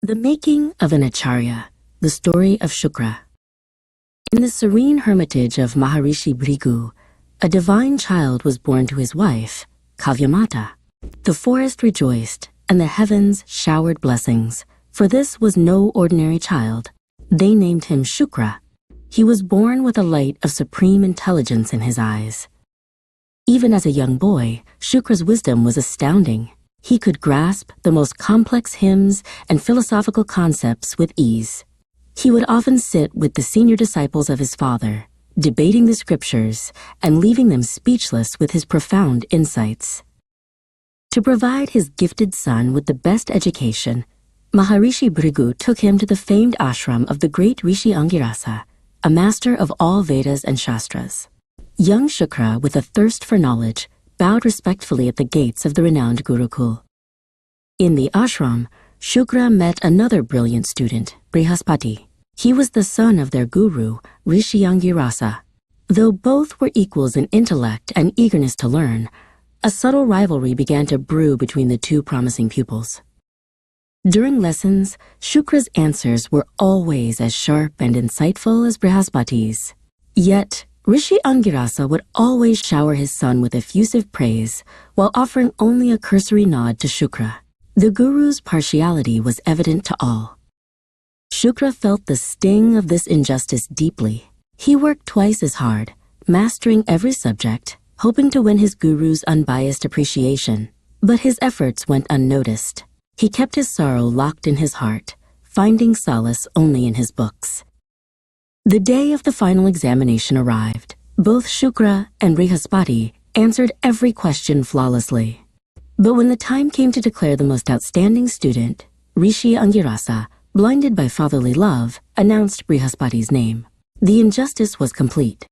The Making of an Acharya, the Story of Shukra. In the serene hermitage of Maharishi Bhrigu, a divine child was born to his wife, Kavyamata. The forest rejoiced, and the heavens showered blessings, for this was no ordinary child. They named him Shukra. He was born with a light of supreme intelligence in his eyes. Even as a young boy, Shukra's wisdom was astounding. He could grasp the most complex hymns and philosophical concepts with ease. He would often sit with the senior disciples of his father, debating the scriptures and leaving them speechless with his profound insights. To provide his gifted son with the best education, Maharishi Bhrigu took him to the famed ashram of the great Sage Angirasa, a master of all Vedas and Shastras. Young Shukra, with a thirst for knowledge, bowed respectfully at the gates of the renowned Gurukul. In the ashram, Shukra met another brilliant student, Brihaspati. He was the son of their guru, Sage Angirasa. Though both were equals in intellect and eagerness to learn, a subtle rivalry began to brew between the two promising pupils. During lessons, Shukra's answers were always as sharp and insightful as Brihaspati's. Yet, Sage Angirasa would always shower his son with effusive praise while offering only a cursory nod to Shukra. The guru's partiality was evident to all. Shukra felt the sting of this injustice deeply. He worked twice as hard, mastering every subject, hoping to win his guru's unbiased appreciation. But his efforts went unnoticed. He kept his sorrow locked in his heart, finding solace only in his books. The day of the final examination arrived. Both Shukra and Brihaspati answered every question flawlessly. But when the time came to declare the most outstanding student, Sage Angirasa, blinded by fatherly love, announced Brihaspati's name. The injustice was complete.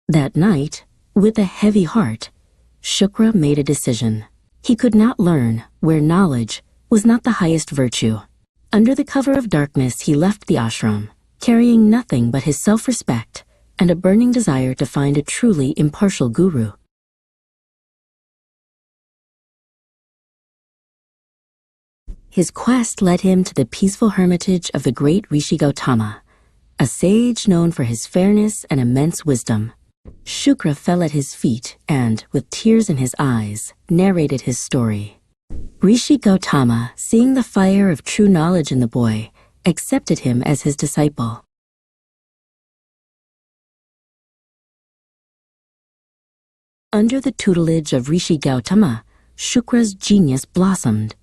That night, with a heavy heart, Shukra made a decision. He could not learn where knowledge was not the highest virtue. Under the cover of darkness, he left the ashram, carrying nothing but his self-respect and a burning desire to find a truly impartial guru. His quest led him to the peaceful hermitage of the great Sage Gautama, a sage known for his fairness and immense wisdom. Shukra fell at his feet and, with tears in his eyes, narrated his story. Sage Gautama, seeing the fire of true knowledge in the boy, accepted him as his disciple. Under the tutelage of Sage Gautama, Shukra's genius blossomed.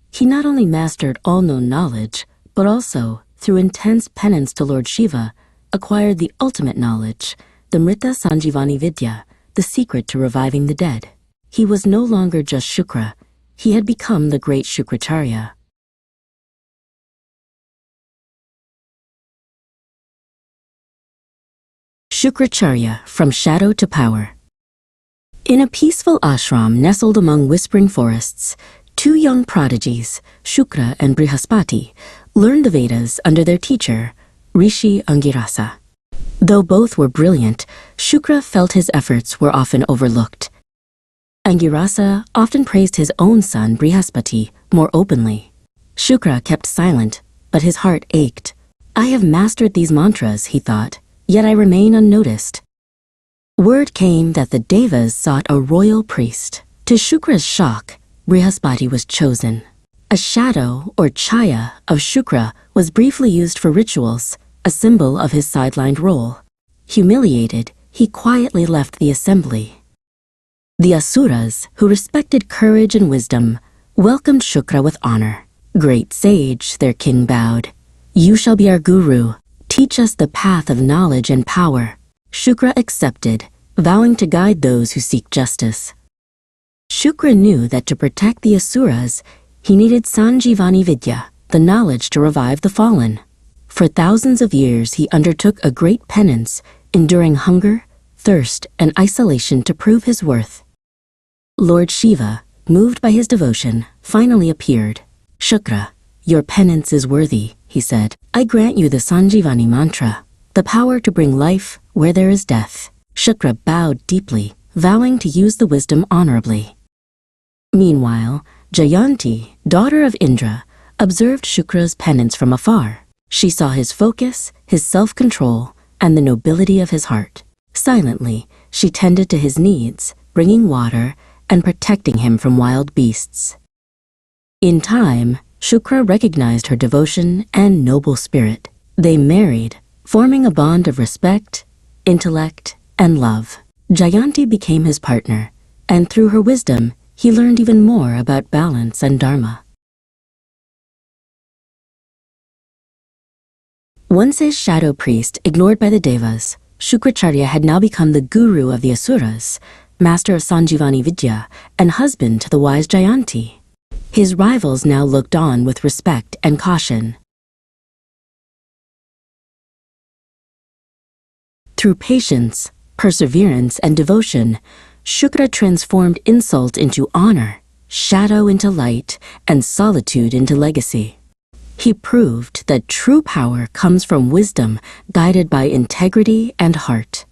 He not only mastered all known knowledge, but also, through intense penance to Lord Shiva, acquired the ultimate knowledge, the Sanjeevani Vidya, the secret to reviving the dead. He was no longer just Shukra. He had become the great Shukracharya. Shukracharya, from shadow to power. In a peaceful ashram nestled among whispering forests, two young prodigies, Shukra and Brihaspati, learned the Vedas under their teacher, Sage Angirasa. Though both were brilliant, Shukra felt his efforts were often overlooked. Angirasa often praised his own son, Brihaspati, more openly. Shukra kept silent, but his heart ached. "I have mastered these mantras," he thought, "yet I remain unnoticed." Word came that the Devas sought a royal priest. To Shukra's shock, Brihaspati was chosen. A shadow, or chaya, of Shukra was briefly used for rituals, a symbol of his sidelined role. Humiliated, he quietly left the assembly. The Asuras, who respected courage and wisdom, welcomed Shukra with honor. "Great sage," their king bowed, "you shall be our guru. Teach us the path of knowledge and power." Shukra accepted, vowing to guide those who seek justice. Shukra knew that to protect the Asuras, he needed Sanjeevani Vidya, the knowledge to revive the fallen. For thousands of years, he undertook a great penance, enduring hunger, thirst, and isolation to prove his worth. Lord Shiva, moved by his devotion, finally appeared. "Shukra, your penance is worthy," he said. "I grant you the Sanjeevani mantra, the power to bring life where there is death." Shukra bowed deeply, vowing to use the wisdom honorably. Meanwhile, Jayanti, daughter of Indra, observed Shukra's penance from afar. She saw his focus, his self-control, and the nobility of his heart. Silently, she tended to his needs, bringing water and protecting him from wild beasts. In time, Shukra recognized her devotion and noble spirit. They married, forming a bond of respect, intellect, and love. Jayanti became his partner, and through her wisdom, he learned even more about balance and dharma. Once a shadow priest ignored by the Devas, Shukracharya had now become the guru of the Asuras, master of Sanjeevani Vidya, and husband to the wise Jayanti. His rivals now looked on with respect and caution. Through patience, perseverance, and devotion, Shukra transformed insult into honor, shadow into light, and solitude into legacy. He proved that true power comes from wisdom guided by integrity and heart.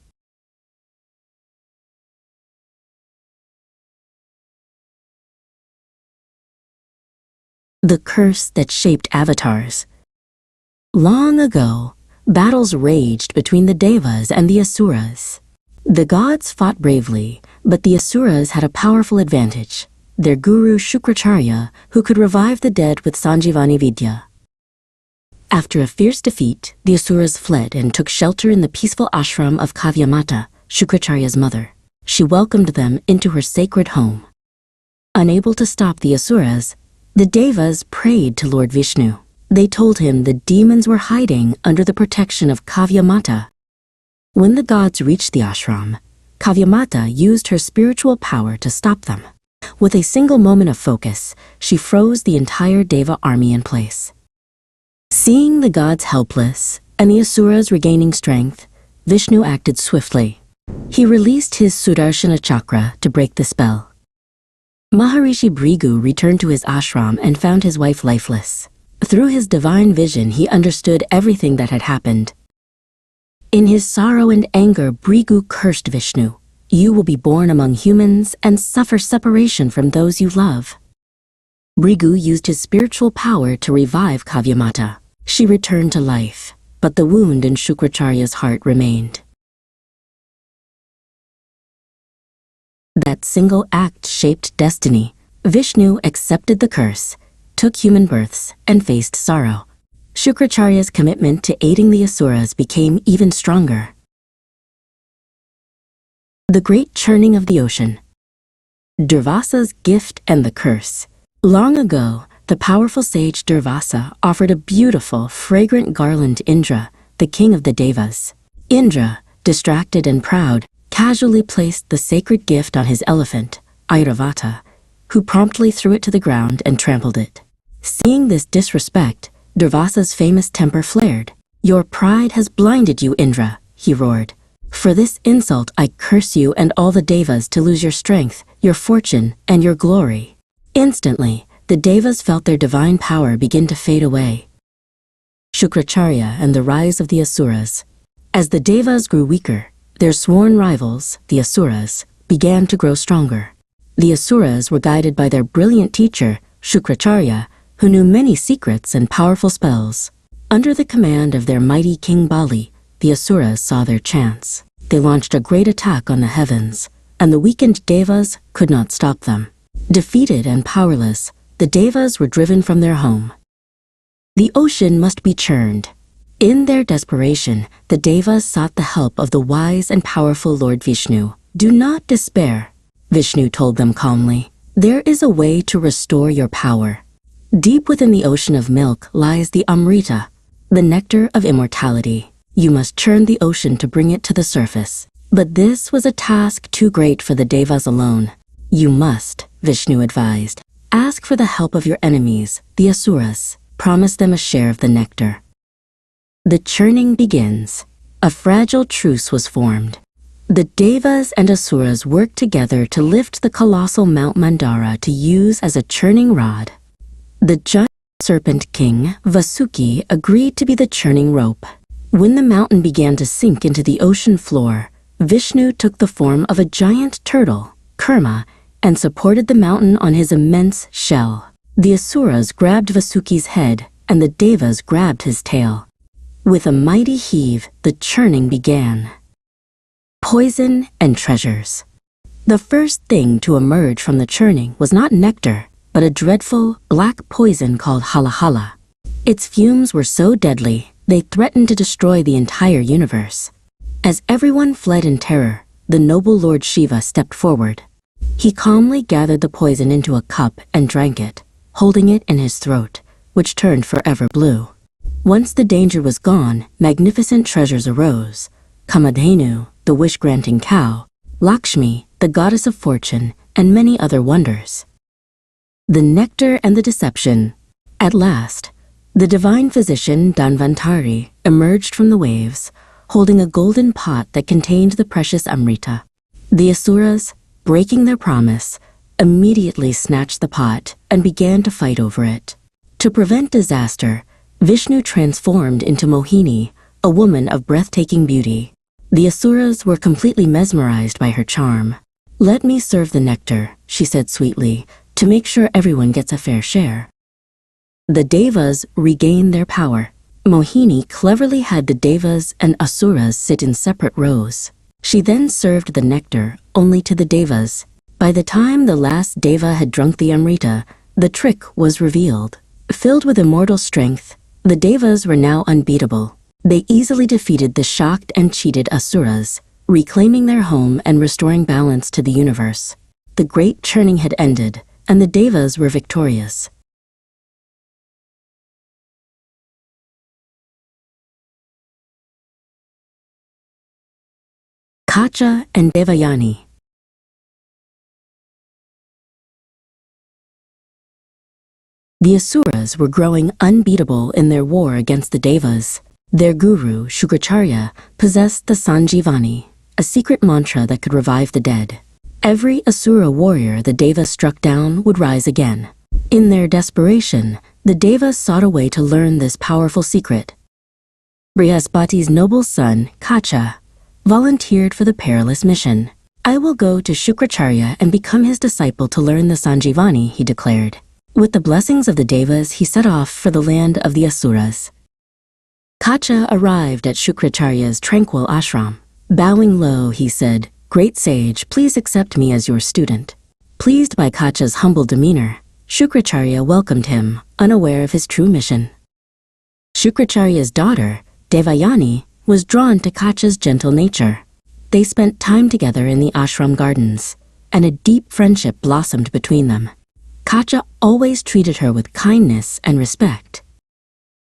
The curse that shaped avatars. Long ago, battles raged between the Devas and the Asuras. The gods fought bravely, but the Asuras had a powerful advantage: their guru Shukracharya, who could revive the dead with Sanjeevani Vidya. After a fierce defeat, the Asuras fled and took shelter in the peaceful ashram of Kavyamata, Shukracharya's mother. She welcomed them into her sacred home. Unable to stop the Asuras, the Devas prayed to Lord Vishnu. They told him the demons were hiding under the protection of Kavyamata. When the gods reached the ashram, Kavyamata used her spiritual power to stop them. With a single moment of focus, she froze the entire Deva army in place. Seeing the gods helpless and the Asuras regaining strength, Vishnu acted swiftly. He released his Sudarshana chakra to break the spell. Maharishi Bhrigu returned to his ashram and found his wife lifeless. Through his divine vision, he understood everything that had happened. In his sorrow and anger, Bhrigu cursed Vishnu. "You will be born among humans and suffer separation from those you love." Bhrigu used his spiritual power to revive Kavyamata. She returned to life, but the wound in Shukracharya's heart remained. That single act shaped destiny. Vishnu accepted the curse, took human births, and faced sorrow. Shukracharya's commitment to aiding the Asuras became even stronger. The great churning of the ocean. Durvasa's gift and the curse. Long ago, the powerful sage Durvasa offered a beautiful, fragrant garland to Indra, the king of the Devas. Indra, distracted and proud, casually placed the sacred gift on his elephant, Airavata, who promptly threw it to the ground and trampled it. Seeing this disrespect, Durvasa's famous temper flared. "Your pride has blinded you, Indra," he roared. "For this insult I curse you and all the Devas to lose your strength, your fortune, and your glory." Instantly, the Devas felt their divine power begin to fade away. Shukracharya and the rise of the Asuras. As the Devas grew weaker, their sworn rivals, the Asuras, began to grow stronger. The Asuras were guided by their brilliant teacher, Shukracharya, who knew many secrets and powerful spells. Under the command of their mighty King Bali, the Asuras saw their chance. They launched a great attack on the heavens, and the weakened Devas could not stop them. Defeated and powerless, the Devas were driven from their home. The ocean must be churned. In their desperation, the Devas sought the help of the wise and powerful Lord Vishnu. "Do not despair," Vishnu told them calmly. "There is a way to restore your power. Deep within the ocean of milk lies the Amrita, the nectar of immortality. You must churn the ocean to bring it to the surface." But this was a task too great for the Devas alone. "You must," Vishnu advised, "ask for the help of your enemies, the Asuras. Promise them a share of the nectar." The churning begins. A fragile truce was formed. The Devas and Asuras worked together to lift the colossal Mount Mandara to use as a churning rod. The giant serpent king, Vasuki, agreed to be the churning rope. When the mountain began to sink into the ocean floor, Vishnu took the form of a giant turtle, Kurma, and supported the mountain on his immense shell. The Asuras grabbed Vasuki's head, and the Devas grabbed his tail. With a mighty heave, the churning began. Poison and treasures. The first thing to emerge from the churning was not nectar, but a dreadful, black poison called halahala. Its fumes were so deadly, they threatened to destroy the entire universe. As everyone fled in terror, the noble Lord Shiva stepped forward. He calmly gathered the poison into a cup and drank it, holding it in his throat, which turned forever blue. Once the danger was gone, magnificent treasures arose. Kamadhenu, the wish-granting cow, Lakshmi, the goddess of fortune, and many other wonders. The nectar and the deception. At last, the divine physician Dhanvantari emerged from the waves, holding a golden pot that contained the precious Amrita. The Asuras, breaking their promise, immediately snatched the pot and began to fight over it. To prevent disaster, Vishnu transformed into Mohini, a woman of breathtaking beauty. The Asuras were completely mesmerized by her charm. "Let me serve the nectar," she said sweetly, "to make sure everyone gets a fair share." The Devas regained their power. Mohini cleverly had the Devas and Asuras sit in separate rows. She then served the nectar only to the Devas. By the time the last Deva had drunk the Amrita, the trick was revealed. Filled with immortal strength, the Devas were now unbeatable. They easily defeated the shocked and cheated Asuras, reclaiming their home and restoring balance to the universe. The great churning had ended, and the Devas were victorious. Kacha and Devayani. The Asuras were growing unbeatable in their war against the Devas. Their guru, Shukracharya, possessed the Sanjeevani, a secret mantra that could revive the dead. Every Asura warrior the Devas struck down would rise again. In their desperation, the Devas sought a way to learn this powerful secret. Brihaspati's noble son, Kacha, volunteered for the perilous mission. "I will go to Shukracharya and become his disciple to learn the Sanjeevani," he declared. With the blessings of the Devas, he set off for the land of the Asuras. Kacha arrived at Shukracharya's tranquil ashram. Bowing low, he said, "Great sage, please accept me as your student." Pleased by Kacha's humble demeanor, Shukracharya welcomed him, unaware of his true mission. Shukracharya's daughter, Devayani, was drawn to Kacha's gentle nature. They spent time together in the ashram gardens, and a deep friendship blossomed between them. Kacha always treated her with kindness and respect.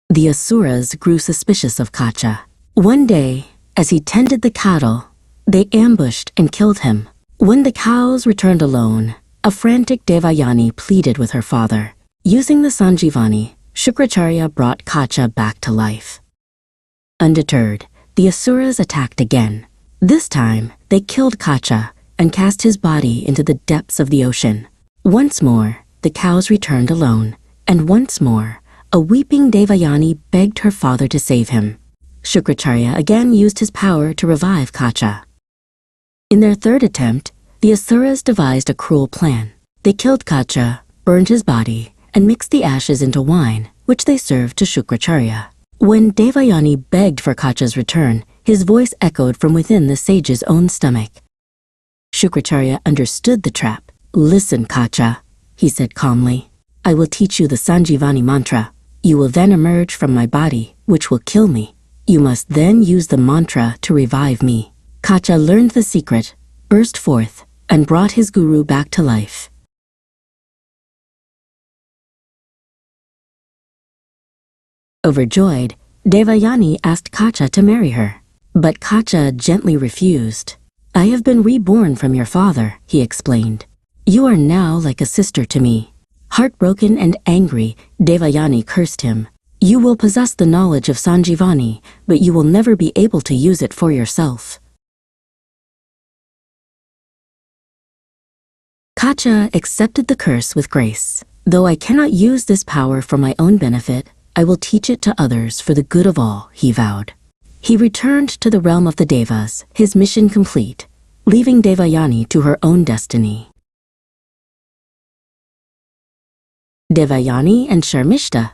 The Asuras grew suspicious of Kacha. One day, as he tended the cattle, they ambushed and killed him. When the cows returned alone, a frantic Devayani pleaded with her father. Using the Sanjeevani, Shukracharya brought Kacha back to life. Undeterred, the Asuras attacked again. This time, they killed Kacha and cast his body into the depths of the ocean. Once more, the cows returned alone, and once more, a weeping Devayani begged her father to save him. Shukracharya again used his power to revive Kacha. In their third attempt, the Asuras devised a cruel plan. They killed Kacha, burned his body, and mixed the ashes into wine, which they served to Shukracharya. When Devayani begged for Kacha's return, his voice echoed from within the sage's own stomach. Shukracharya understood the trap. "Listen, Kacha," he said calmly. "I will teach you the Sanjeevani mantra. You will then emerge from my body, which will kill me. You must then use the mantra to revive me." Kacha learned the secret, burst forth, and brought his guru back to life. Overjoyed, Devayani asked Kacha to marry her. But Kacha gently refused. "I have been reborn from your father," he explained. "You are now like a sister to me." Heartbroken and angry, Devayani cursed him. "You will possess the knowledge of Sanjeevani, but you will never be able to use it for yourself." Kacha accepted the curse with grace. "Though I cannot use this power for my own benefit, I will teach it to others for the good of all," he vowed. He returned to the realm of the Devas, his mission complete, leaving Devayani to her own destiny. Devayani and Sharmishta.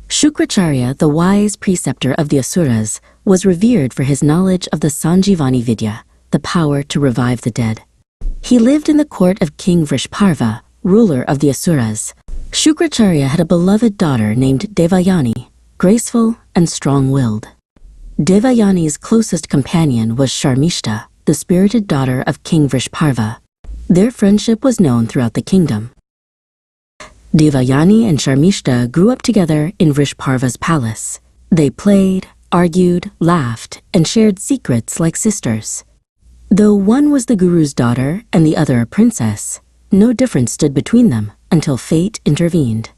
Shukracharya, the wise preceptor of the Asuras, was revered for his knowledge of the Sanjeevani Vidya, the power to revive the dead. He lived in the court of King Vrishparva, ruler of the Asuras. Shukracharya had a beloved daughter named Devayani, graceful and strong-willed. Devayani's closest companion was Sharmishta, the spirited daughter of King Vrishparva. Their friendship was known throughout the kingdom. Devayani and Sharmishta grew up together in Vrishparva's palace. They played, argued, laughed, and shared secrets like sisters. Though one was the guru's daughter and the other a princess, no difference stood between them until fate intervened.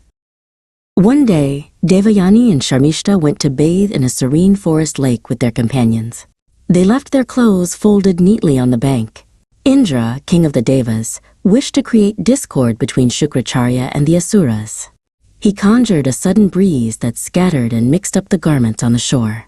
One day, Devayani and Sharmishta went to bathe in a serene forest lake with their companions. They left their clothes folded neatly on the bank. Indra, king of the Devas, wished to create discord between Shukracharya and the Asuras. He conjured a sudden breeze that scattered and mixed up the garments on the shore.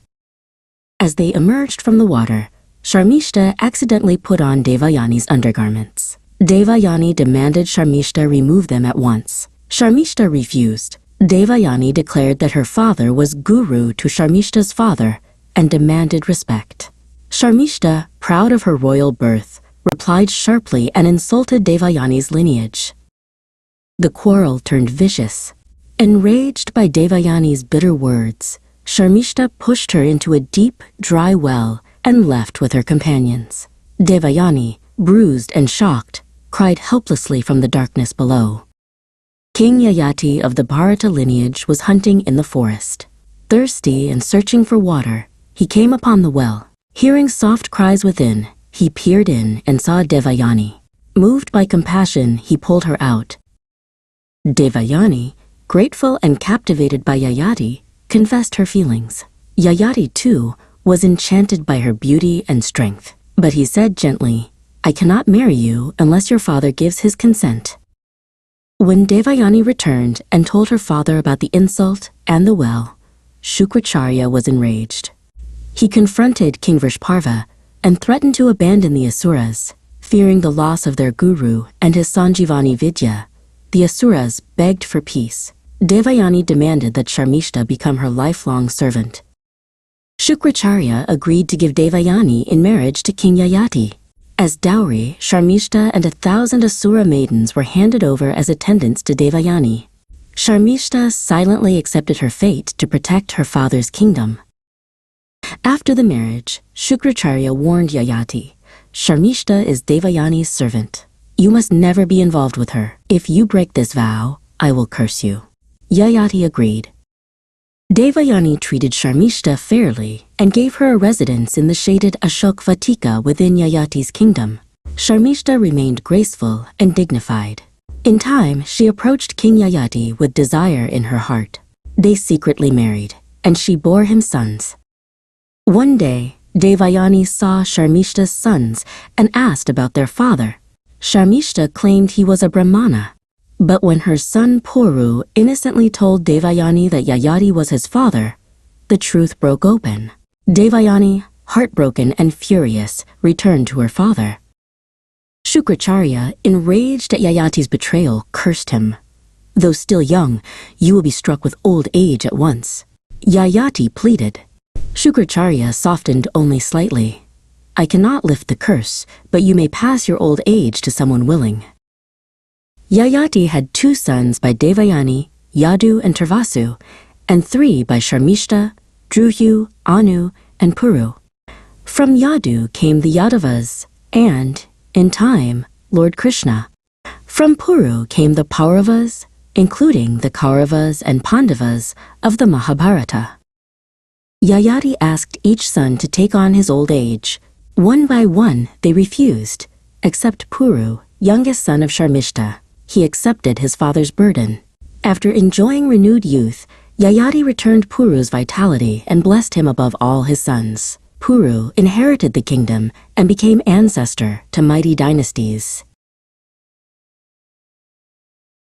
As they emerged from the water, Sharmishta accidentally put on Devayani's undergarments. Devayani demanded Sharmishta remove them at once. Sharmishta refused. Devayani declared that her father was guru to Sharmishta's father and demanded respect. Sharmishta, proud of her royal birth, replied sharply and insulted Devayani's lineage. The quarrel turned vicious. Enraged by Devayani's bitter words, Sharmishta pushed her into a deep, dry well and left with her companions. Devayani, bruised and shocked, cried helplessly from the darkness below. King Yayati of the Bharata lineage was hunting in the forest. Thirsty and searching for water, he came upon the well. Hearing soft cries within, he peered in and saw Devayani. Moved by compassion, he pulled her out. Devayani, grateful and captivated by Yayati, confessed her feelings. Yayati, too, was enchanted by her beauty and strength. But he said gently, "I cannot marry you unless your father gives his consent." When Devayani returned and told her father about the insult and the well, Shukracharya was enraged. He confronted King Vrishparva and threatened to abandon the Asuras. Fearing the loss of their guru and his Sanjeevani Vidya, the Asuras begged for peace. Devayani demanded that Sharmishta become her lifelong servant. Shukracharya agreed to give Devayani in marriage to King Yayati. As dowry, Sharmishta and 1,000 Asura maidens were handed over as attendants to Devayani. Sharmishta silently accepted her fate to protect her father's kingdom. After the marriage, Shukracharya warned Yayati, "Sharmishta is Devayani's servant. You must never be involved with her. If you break this vow, I will curse you." Yayati agreed. Devayani treated Sharmishta fairly and gave her a residence in the shaded Ashok Vatika within Yayati's kingdom. Sharmishta remained graceful and dignified. In time, she approached King Yayati with desire in her heart. They secretly married, and she bore him sons. One day, Devayani saw Sharmishta's sons and asked about their father. Sharmishta claimed he was a Brahmana. But when her son Puru innocently told Devayani that Yayati was his father, the truth broke open. Devayani, heartbroken and furious, returned to her father. Shukracharya, enraged at Yayati's betrayal, cursed him. "Though still young, you will be struck with old age at once." Yayati pleaded. Shukracharya softened only slightly. "I cannot lift the curse, but you may pass your old age to someone willing." Yayati had 2 sons by Devayani, Yadu and Turvasu, and 3 by Sharmishta, Druhu, Anu, and Puru. From Yadu came the Yadavas and, in time, Lord Krishna. From Puru came the Pauravas, including the Kauravas and Pandavas of the Mahabharata. Yayati asked each son to take on his old age. One by one, they refused, except Puru, youngest son of Sharmishta. He accepted his father's burden. After enjoying renewed youth, Yayati returned Puru's vitality and blessed him above all his sons. Puru inherited the kingdom and became ancestor to mighty dynasties.